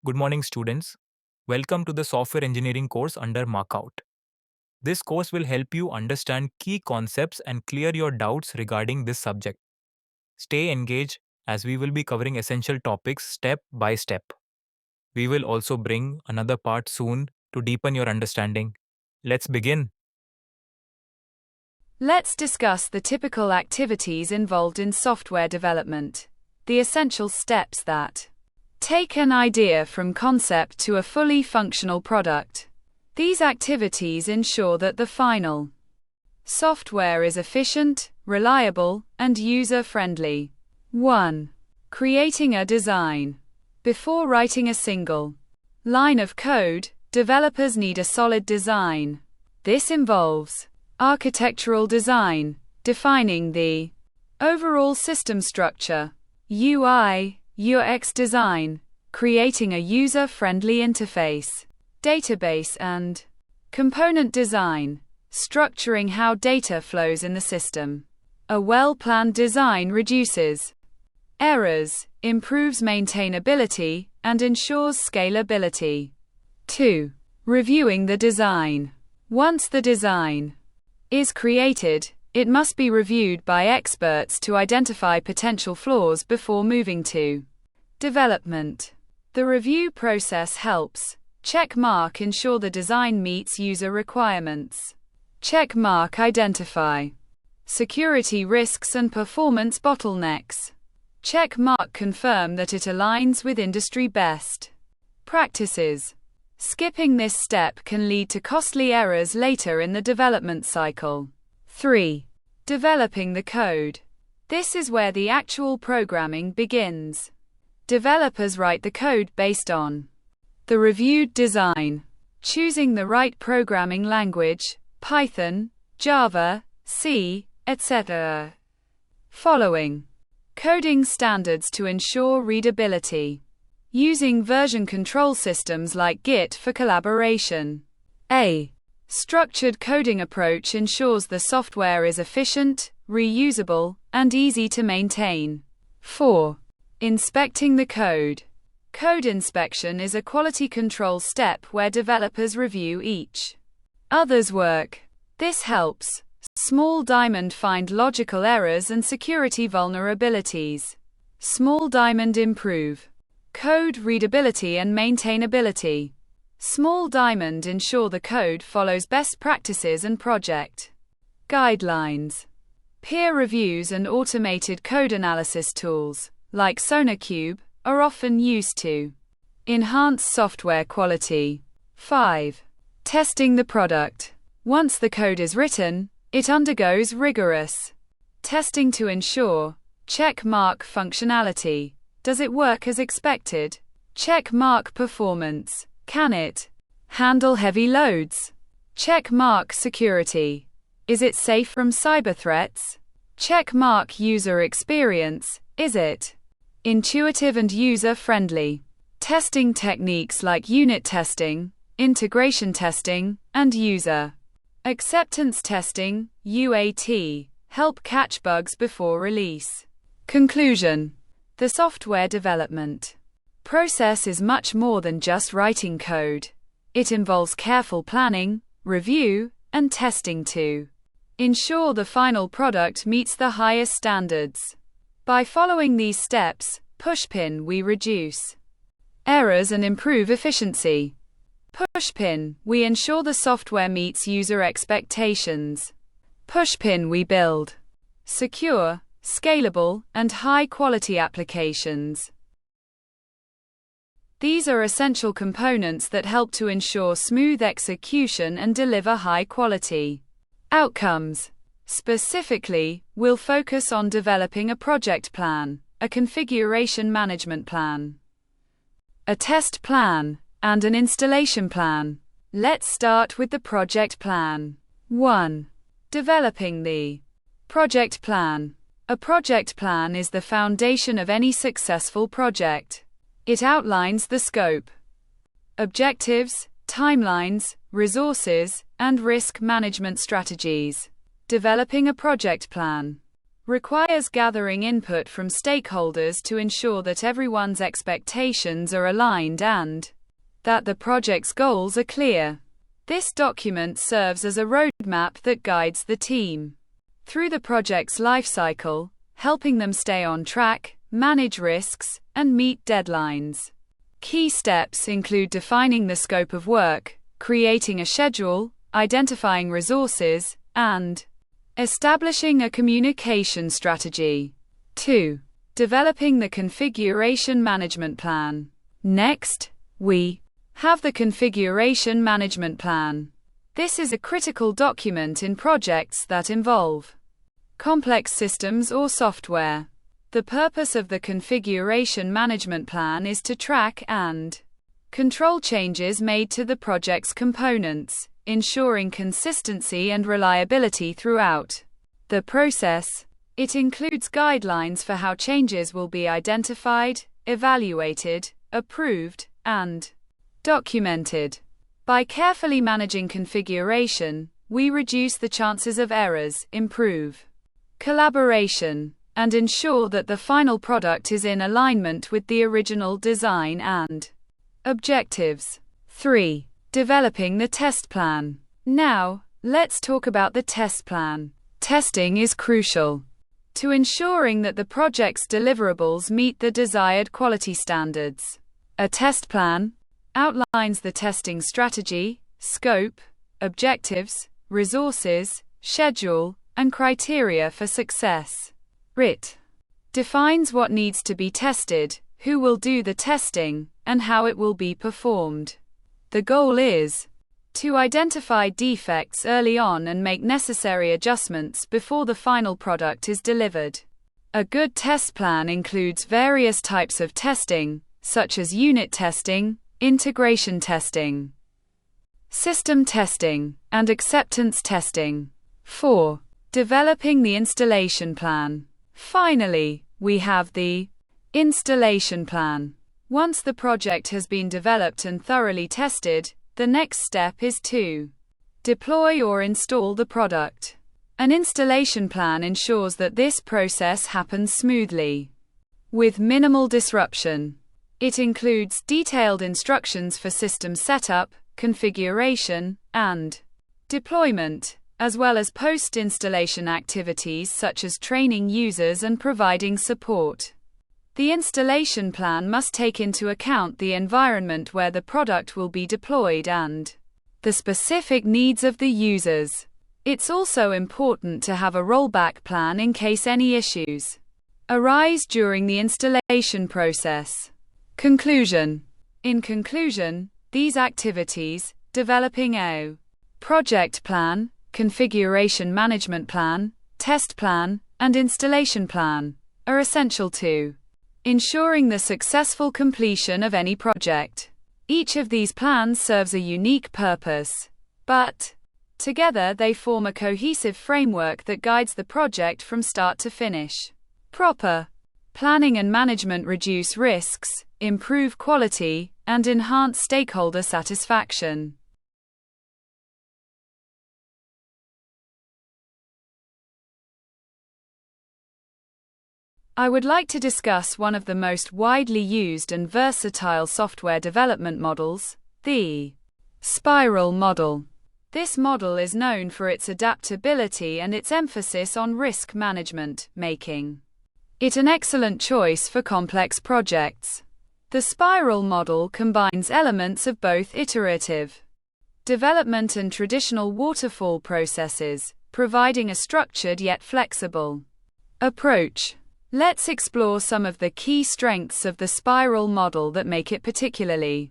Good morning, students. Welcome to the software engineering course under Markout. This course will help you understand key concepts and clear your doubts regarding this subject. Stay engaged as we will be covering essential topics step by step. We will also bring another part soon to deepen your understanding. Let's begin. Let's discuss the typical activities involved in software development, the essential steps that take an idea from concept to a fully functional product. These activities ensure that the final software is efficient, reliable, and user-friendly. 1. Creating a design. Before writing a single line of code, developers need a solid design. This involves architectural design, defining the overall system structure, UI, UX design, creating a user-friendly interface, database and component design, structuring how data flows in the system. A well-planned design reduces errors, improves maintainability, and ensures scalability. 2. Reviewing the design. Once the design is created, it must be reviewed by experts to identify potential flaws before moving to development. The review process helps check mark ensure the design meets user requirements. Check mark identify security risks and performance bottlenecks. Check mark confirm that it aligns with industry best practices. Skipping this step can lead to costly errors later in the development cycle. 3. Developing the code. This is where the actual programming begins. Developers write the code based on the reviewed design, choosing the right programming language, Python, Java, C, etc. Following coding standards to ensure readability. Using version control systems like Git for collaboration. A structured coding approach ensures the software is efficient, reusable, and easy to maintain. 4. Inspecting the code. Code inspection is a quality control step where developers review each other's work. This helps Small Diamond find logical errors and security vulnerabilities. Small Diamond improve code readability and maintainability. Small Diamond ensure the code follows best practices and project guidelines. Peer reviews and automated code analysis tools, like SonarQube, are often used to enhance software quality. 5. Testing the product. Once the code is written, it undergoes rigorous testing to ensure check mark functionality. Does it work as expected? Check mark performance. Can it handle heavy loads? Check mark security. Is it safe from cyber threats? Check mark user experience. Is it intuitive and user-friendly? Testing techniques like unit testing, integration testing, and user acceptance testing, UAT, help catch bugs before release. Conclusion. The software development process is much more than just writing code. It involves careful planning, review, and testing to ensure the final product meets the highest standards. By following these steps, pushpin we reduce errors and improve efficiency. Pushpin we ensure the software meets user expectations. Pushpin we build secure, scalable, and high-quality applications. These are essential components that help to ensure smooth execution and deliver high-quality outcomes. Specifically, we'll focus on developing a project plan, a configuration management plan, a test plan, and an installation plan. Let's start with the project plan. 1. Developing the project plan. A project plan is the foundation of any successful project. It outlines the scope, objectives, timelines, resources, and risk management strategies. Developing a project plan requires gathering input from stakeholders to ensure that everyone's expectations are aligned and that the project's goals are clear. This document serves as a roadmap that guides the team through the project's lifecycle, helping them stay on track, manage risks, and meet deadlines. Key steps include defining the scope of work, creating a schedule, identifying resources, and establishing a communication strategy. 2. Developing the configuration management plan. Next, we have the configuration management plan. This is a critical document in projects that involve complex systems or software. The purpose of the configuration management plan is to track and control changes made to the project's components, ensuring consistency and reliability throughout the process. It includes guidelines for how changes will be identified, evaluated, approved, and documented. By carefully managing configuration, we reduce the chances of errors, improve collaboration, and ensure that the final product is in alignment with the original design and objectives. 3. Developing the test plan. Now, let's talk about the test plan. Testing is crucial to ensuring that the project's deliverables meet the desired quality standards. A test plan outlines the testing strategy, scope, objectives, resources, schedule, and criteria for success. It defines what needs to be tested, who will do the testing, and how it will be performed. The goal is to identify defects early on and make necessary adjustments before the final product is delivered. A good test plan includes various types of testing, such as unit testing, integration testing, system testing, and acceptance testing. 4. Developing the installation plan. Finally, we have the installation plan. Once the project has been developed and thoroughly tested, the next step is to deploy or install the product. An installation plan ensures that this process happens smoothly, with minimal disruption. It includes detailed instructions for system setup, configuration, and deployment, as well as post-installation activities such as training users and providing support. The installation plan must take into account the environment where the product will be deployed and the specific needs of the users. It's also important to have a rollback plan in case any issues arise during the installation process. Conclusion. In conclusion, these activities, developing a project plan, configuration management plan, test plan, and installation plan, are essential to ensuring the successful completion of any project. Each of these plans serves a unique purpose, but together they form a cohesive framework that guides the project from start to finish. Proper planning and management reduce risks, improve quality, and enhance stakeholder satisfaction. I would like to discuss one of the most widely used and versatile software development models, the spiral model. This model is known for its adaptability and its emphasis on risk management, making it an excellent choice for complex projects. The spiral model combines elements of both iterative development and traditional waterfall processes, providing a structured yet flexible approach. Let's explore some of the key strengths of the spiral model that make it particularly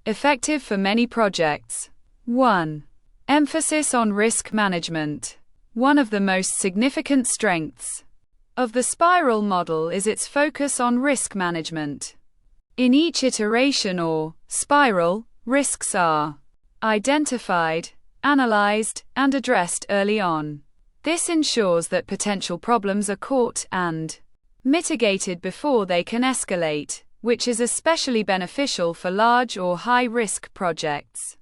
effective for many projects. 1. Emphasis on risk management. One of the most significant strengths of the spiral model is its focus on risk management. In each iteration or spiral, risks are identified, analyzed, and addressed early on. This ensures that potential problems are caught and mitigated before they can escalate, which is especially beneficial for large or high-risk projects.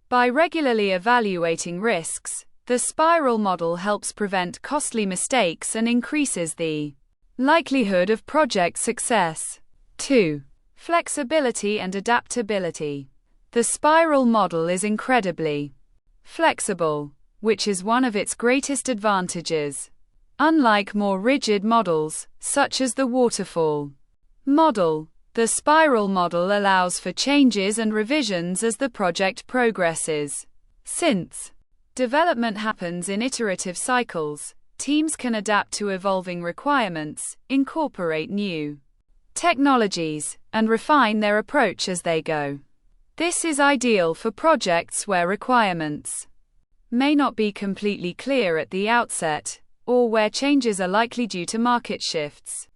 By regularly evaluating risks, The spiral model helps prevent costly mistakes and increases the likelihood of project success. 2. Flexibility and adaptability. The spiral model is incredibly flexible, which is one of its greatest advantages. Unlike more rigid models, such as the waterfall model, the spiral model allows for changes and revisions as the project progresses. Since development happens in iterative cycles, teams can adapt to evolving requirements, incorporate new technologies, and refine their approach as they go. This is ideal for projects where requirements may not be completely clear at the outset, or where changes are likely due to market shifts,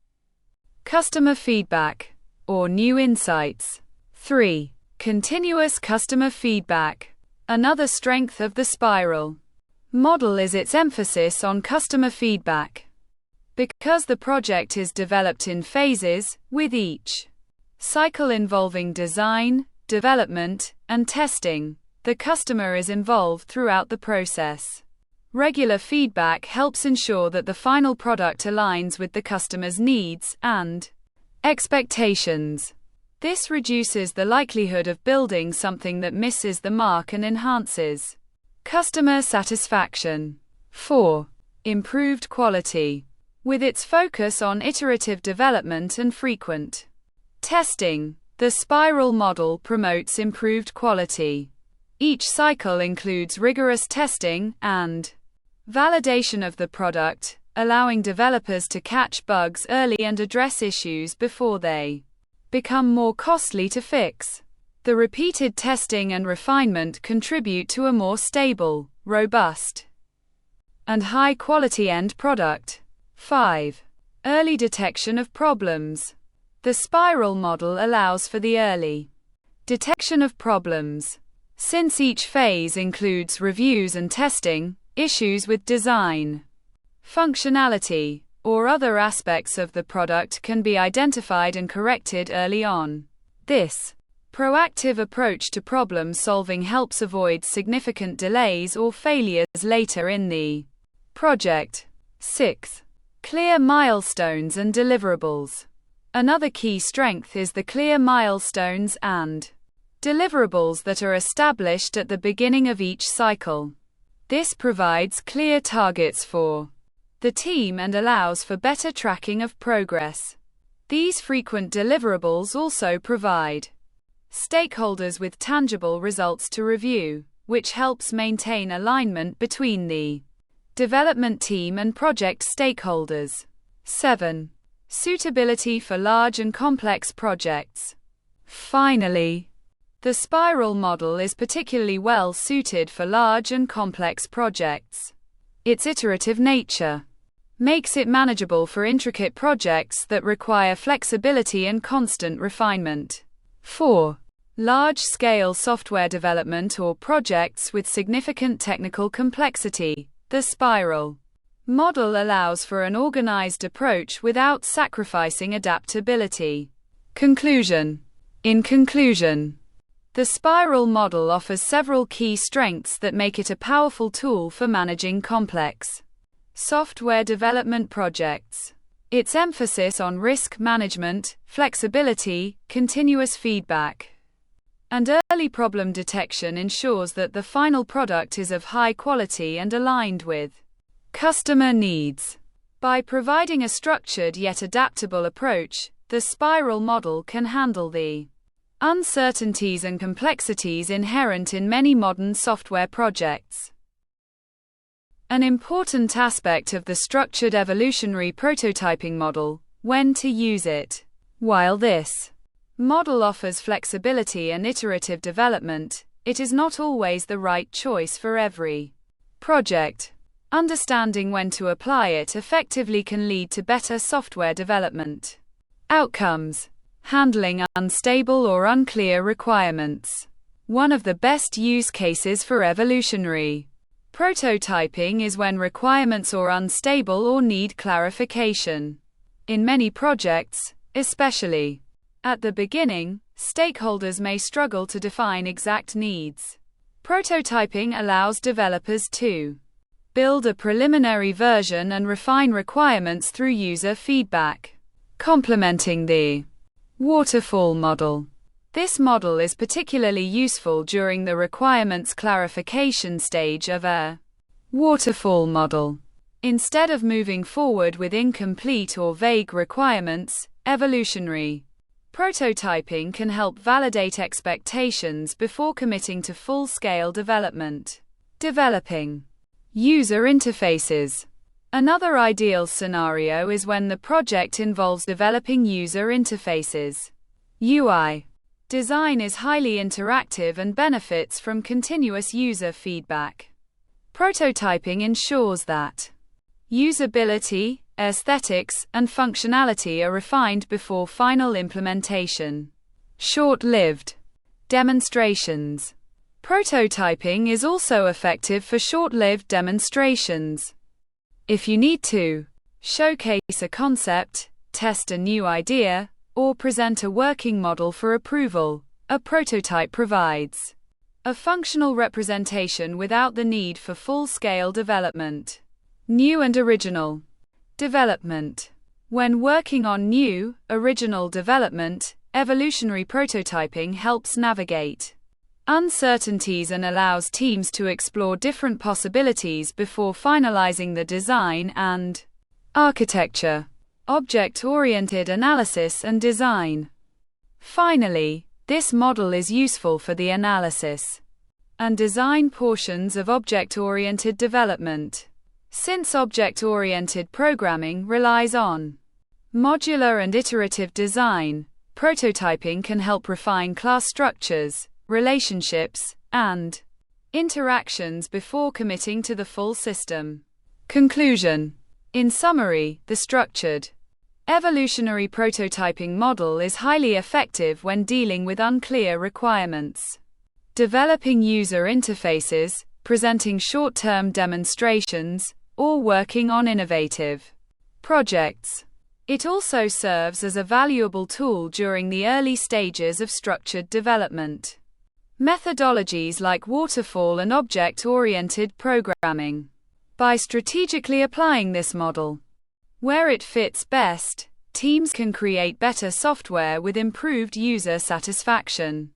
customer feedback, or new insights. 3. Continuous customer feedback. Another strength of the spiral model is its emphasis on customer feedback. Because the project is developed in phases, with each cycle involving design, development, and testing, the customer is involved throughout the process. Regular feedback helps ensure that the final product aligns with the customer's needs and expectations. This reduces the likelihood of building something that misses the mark and enhances customer satisfaction. 4. Improved quality. With its focus on iterative development and frequent testing, the spiral model promotes improved quality. Each cycle includes rigorous testing and validation of the product, allowing developers to catch bugs early and address issues before they become more costly to fix. The repeated testing and refinement contribute to a more stable, robust, and high-quality end product. 5. Early detection of problems. The spiral model allows for the early detection of problems. Since each phase includes reviews and testing, issues with design, functionality, or other aspects of the product can be identified and corrected early on. This proactive approach to problem solving helps avoid significant delays or failures later in the project. 6. Clear milestones and deliverables. Another key strength is the clear milestones and deliverables that are established at the beginning of each cycle. This provides clear targets for the team and allows for better tracking of progress. These frequent deliverables also provide stakeholders with tangible results to review, which helps maintain alignment between the development team and project stakeholders. 7. Suitability for large and complex projects. Finally, the spiral model is particularly well suited for large and complex projects. Its iterative nature makes it manageable for intricate projects that require flexibility and constant refinement. 4. Large-scale software development or projects with significant technical complexity. The spiral model allows for an organized approach without sacrificing adaptability. Conclusion. In conclusion, the spiral model offers several key strengths that make it a powerful tool for managing complex software development projects. Its emphasis on risk management, flexibility, continuous feedback, and early problem detection ensures that the final product is of high quality and aligned with customer needs. By providing a structured yet adaptable approach, the spiral model can handle the uncertainties and complexities inherent in many modern software projects. An important aspect of the structured evolutionary prototyping model, when to use it. While this model offers flexibility and iterative development, it is not always the right choice for every project. Understanding when to apply it effectively can lead to better software development outcomes. Handling unstable or unclear requirements. One of the best use cases for evolutionary prototyping is when requirements are unstable or need clarification. In many projects, especially at the beginning, stakeholders may struggle to define exact needs. Prototyping allows developers to build a preliminary version and refine requirements through user feedback. Complementing the waterfall model. This model is particularly useful during the requirements clarification stage of a waterfall model. Instead of moving forward with incomplete or vague requirements, evolutionary prototyping can help validate expectations before committing to full-scale development. Developing user interfaces. Another ideal scenario is when the project involves developing user interfaces. UI design is highly interactive and benefits from continuous user feedback. Prototyping ensures that usability, aesthetics, and functionality are refined before final implementation. Short-lived demonstrations. Prototyping is also effective for short-lived demonstrations. If you need to showcase a concept, test a new idea, or present a working model for approval, a prototype provides a functional representation without the need for full-scale development. New and original development. When working on new, original development, evolutionary prototyping helps navigate uncertainties and allows teams to explore different possibilities before finalizing the design and architecture. Object-oriented analysis and design. Finally, this model is useful for the analysis and design portions of object-oriented development. Since object-oriented programming relies on modular and iterative design, prototyping can help refine class structures, relationships, and interactions before committing to the full system. Conclusion. In summary, the structured evolutionary prototyping model is highly effective when dealing with unclear requirements, developing user interfaces, presenting short-term demonstrations, or working on innovative projects. It also serves as a valuable tool during the early stages of structured development. Methodologies like waterfall and object-oriented programming. By strategically applying this model where it fits best, teams can create better software with improved user satisfaction.